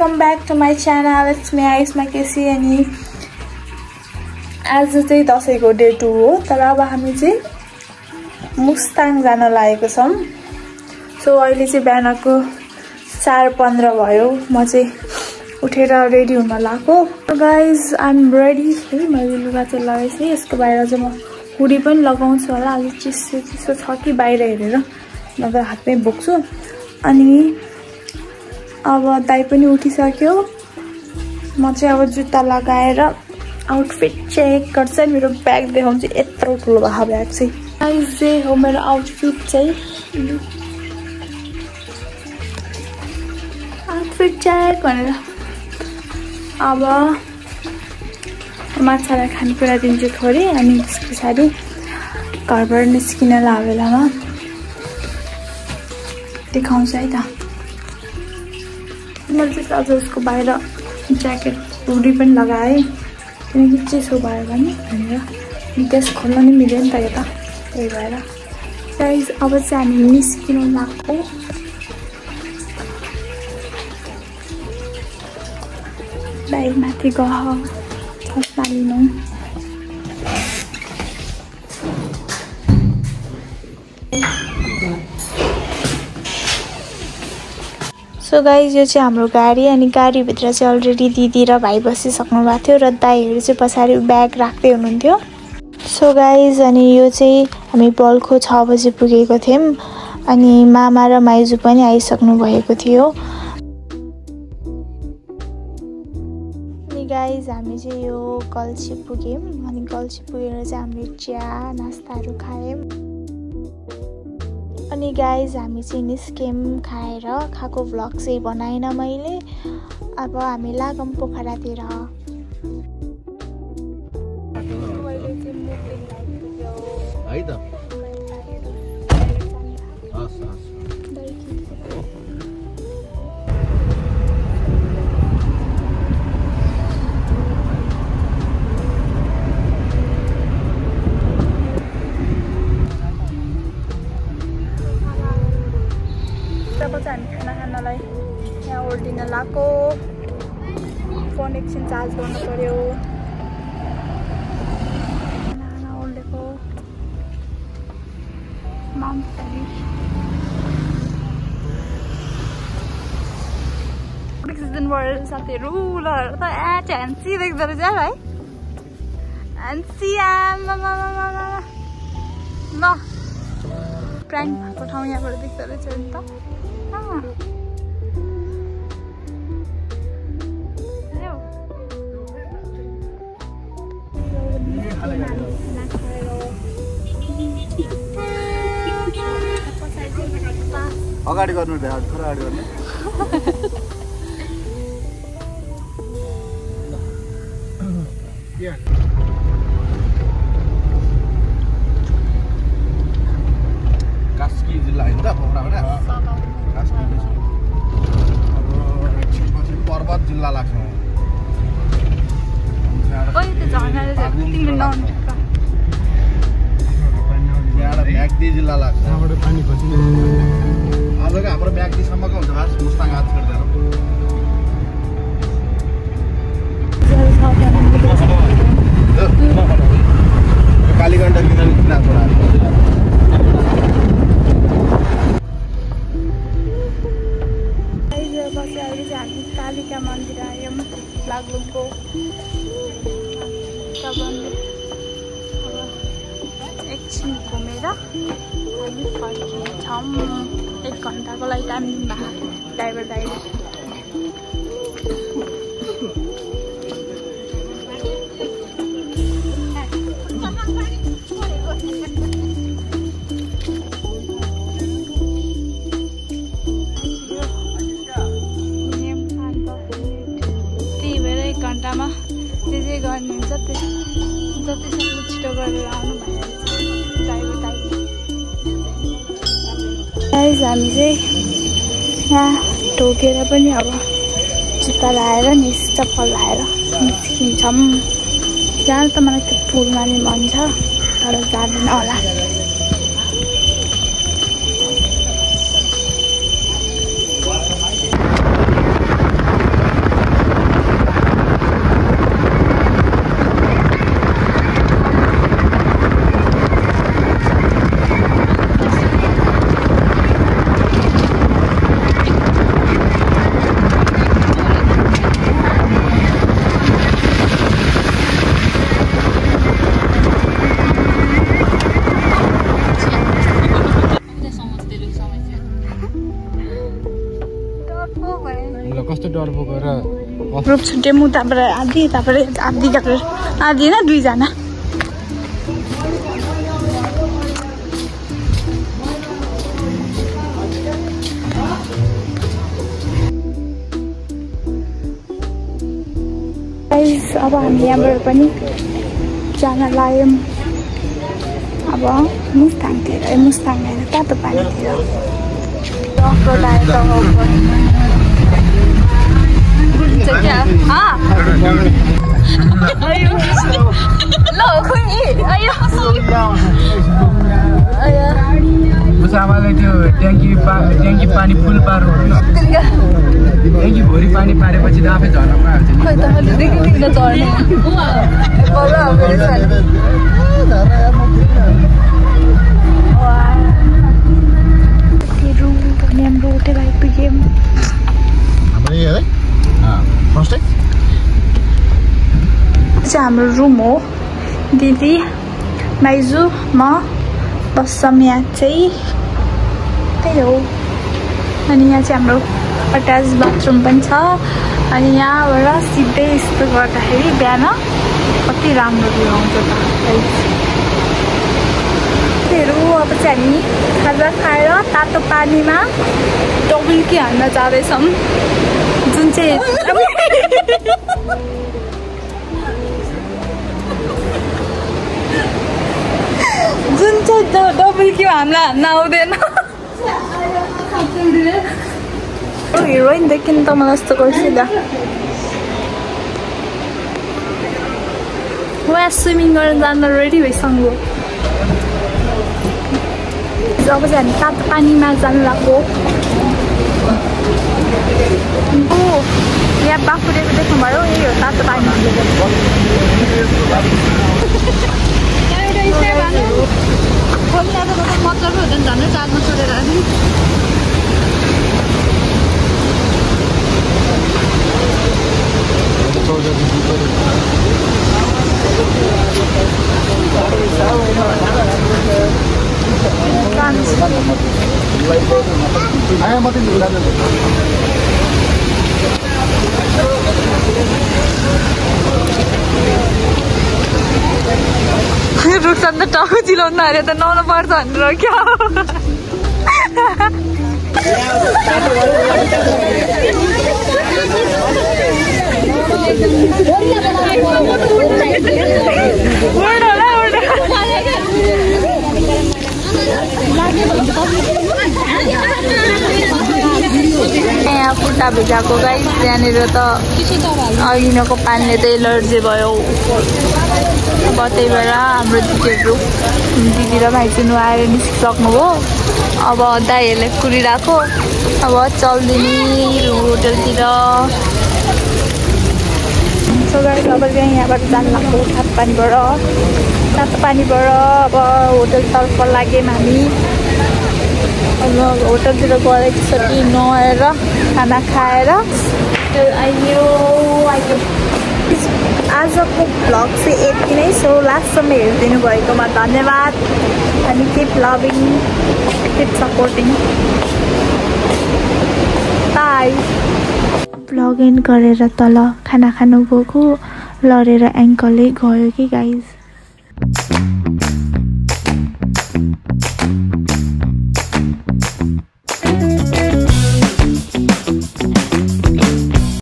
welcome back to my channel. It's me Aisma Kesi अनि आज चाहिँ दशैंको डे 2 हो तर अब हामी चाहिँ मुस्ताङ जान लागेको छौं सो अहिले चाहिँ बिहानको 4:15 भयो म चाहिँ उठेर रेडी हुन लाग्यो गाइस आई एम रेडी है मैले लुगा चाहिँ लगाएछु यसको बाहिर चाहिँ म हुडी पनि लगाउँछु होला अलि चिसो छ कि बाहिर हेरेर नभए हातमै बोक्छु अनि अब दाइ पनि उठिसक्यो म चाहिँ अब जुत्ता लगाएर आउटफिट चेक गर्छ मेरो ब्याग देखाउँछु यत्रो ठुलो भएको ब्याग चाहिँ गाइस चाहिँ हो मेरो आउटफिट चाहिँ आउटफिट चेक भनेर अब माछालाई खानेकुरा दिन्छु थोरै अनि त्यसपछि घरबाट निस्किन लागेलामा देखाउँछु है त मैले चाहिँ आज उसको बाहिर ज्याकेट हुडी पनि लगाएँ किनकि चिसो भयो भने भनेर ग्यास खोल्न नि मिल्यो नि त यता त्यही भएर गाइस अब चाहिँ हामी निस्किन लाग्छौँ दाइ माथि गह चस्मा लिनु सो गाइस यो चाहिँ हाम्रो गाडी अनि गाडी भित्र चाहिँ अलरेडी दिदी र भाइ बसिसक्नु भएको थियो र दाइहरु चाहिँ पछाडी ब्याग राख्दै हुनुहुन्थ्यो सो गाइस अनि यो चाहिँ हामी बल्खो 6 बजे पुगेको थियौं अनि मामा र माइजु पनि आइसक्नु भएको थियो अनि गाइस हामी चाहिँ यो गल्छी पुग्यौं अनि गल्छी पुगेर चाहिँ हामीले चिया नास्ताहरु खायौं अनि गाइस हामी चाहिँ निस्केम खाएर खाको भ्लग चाहिँ बनाइन मैले अब हामी लागौं पोखरातिर है त खाना खानलाई यहाँ ओर्लिन लाग्यो फोन एकछिन चार्ज गर्नु पर्यो खाना ओर्लेको सिजन भयो साथीहरू ल त ह्यान्सी देख्दो रहेछ है ह्यान्सी ल प्राइम भएको ठाउँ यहाँबाट देख्दो रहेछ नि त अगाडि गर्नु दे थोरै अगाडि गर्नु कास्की जिल्ला हैन त पोखराबाट कास्की अब एकछिनपछि पर्वत जिल्ला लाग्छ ओइ त्यो झर्नाले चाहिँ तिम्रो नाम यहाँ म्याग्दी जिल्ला लाग्छ यहाँबाट पानी खसिन्छ आजको हाम्रो म्याग्दीसम्मको हुन्छ खास मुस्ताङ हात छोड्दैन कालीगण्डक किनारको अहिले चाहिँ हामी कालिका मन्दिर आयौँ बागलुङको एकछिन घुमेर हामी फर्किन्छौँ 1 घण्टाको लागि टाइम दिनुभएको ड्राइभर दाइले त्यही भएर 1 घण्टामा जे गर्नुहुन्छ जतिसक्दो छिटो गरेर आउनु भइरहेछ ड्राइभर दाइले गाइस हामी चाहिँ यहाँ ढोकेर पनि अब जुत्ता लगाएर नि चप्पल लगाएर निस्किन्छौँ जान त मलाई त्यो पुलमा नि मन छ तर जाँदैन होला ग्रुप छुट्यो म उताबाट आधी यताबाट आधी गरेर आधी होइन 2 जना अब हामी यहाँबाट पनि जान लाग्यौँ अब मुस्ताङतिर मुस्ताङ होइन तातो पानीतिर सामालाई त्यो ट्याङ्की पानी फुल पार्नु ट्याङ्की भोरी पानी पारेपछि त आफै झर्नमा हाल्छ नि हाम्रो होटेल आइपुग्यौँ हाम्रो रुम हो दिदी माइजू म बस्छौँ यहाँ चाहिँ त्यही हो अनि यहाँ चाहिँ हाम्रो अट्याच बाथरुम पनि छ अनि यहाँबाट सिधै यस्तो गर्दाखेरि बिहान कति राम्रो भ्यू आउँछ त अब चाहिँ हामी खाजा खाएर तातो पानीमा डबल्की हान्न जाँदैछौँ जुन चाहिँ डबल्की हामीलाई हान्न आउँदैन हिरोइन देखि त मलाई यस्तो गर्छु वहाँ स्विमिङ गर्न जान रेडी भइसक्यो अब चाहिँ हामी तातो पानीमा जानु लाग्यो यहाँ बाफुरेको देख्नुभयो यही हो तातो पानी मतलब हुँदैन झन् चार्जमा छोडेर रुख्छ नि त टाउको चिलाउनु अरे त नुहाउनु पर्छ भनेर क्या यहाँ खुट्टा भिजाएको गाइस त्यहाँनिर त अघिनको पानीले त एलर्जी भयो अब त्यही भएर हाम्रो दिदी र भाइ नुहाएर निस्किसक्नुभयो अब दाइहरूले कुरिरहेको अब चल्दिने होटलतिर सो गाइस अब चाहिँ यहाँबाट जानु लाग्यो तातो पानीबाट अब होटलतर्फ लाग्यौँ हामी अब होटलतिर गएर एकचोटि नुहाएर खाना खाएर आइयो आजको भ्लग चाहिँ यति नै सो लास्टसम्म हेरिदिनु भएकोमा धन्यवाद अनि keep loving keep supporting by vlog and गरेर तल खाना खानु गएको लडेर एङ्कलले गयो कि गाइज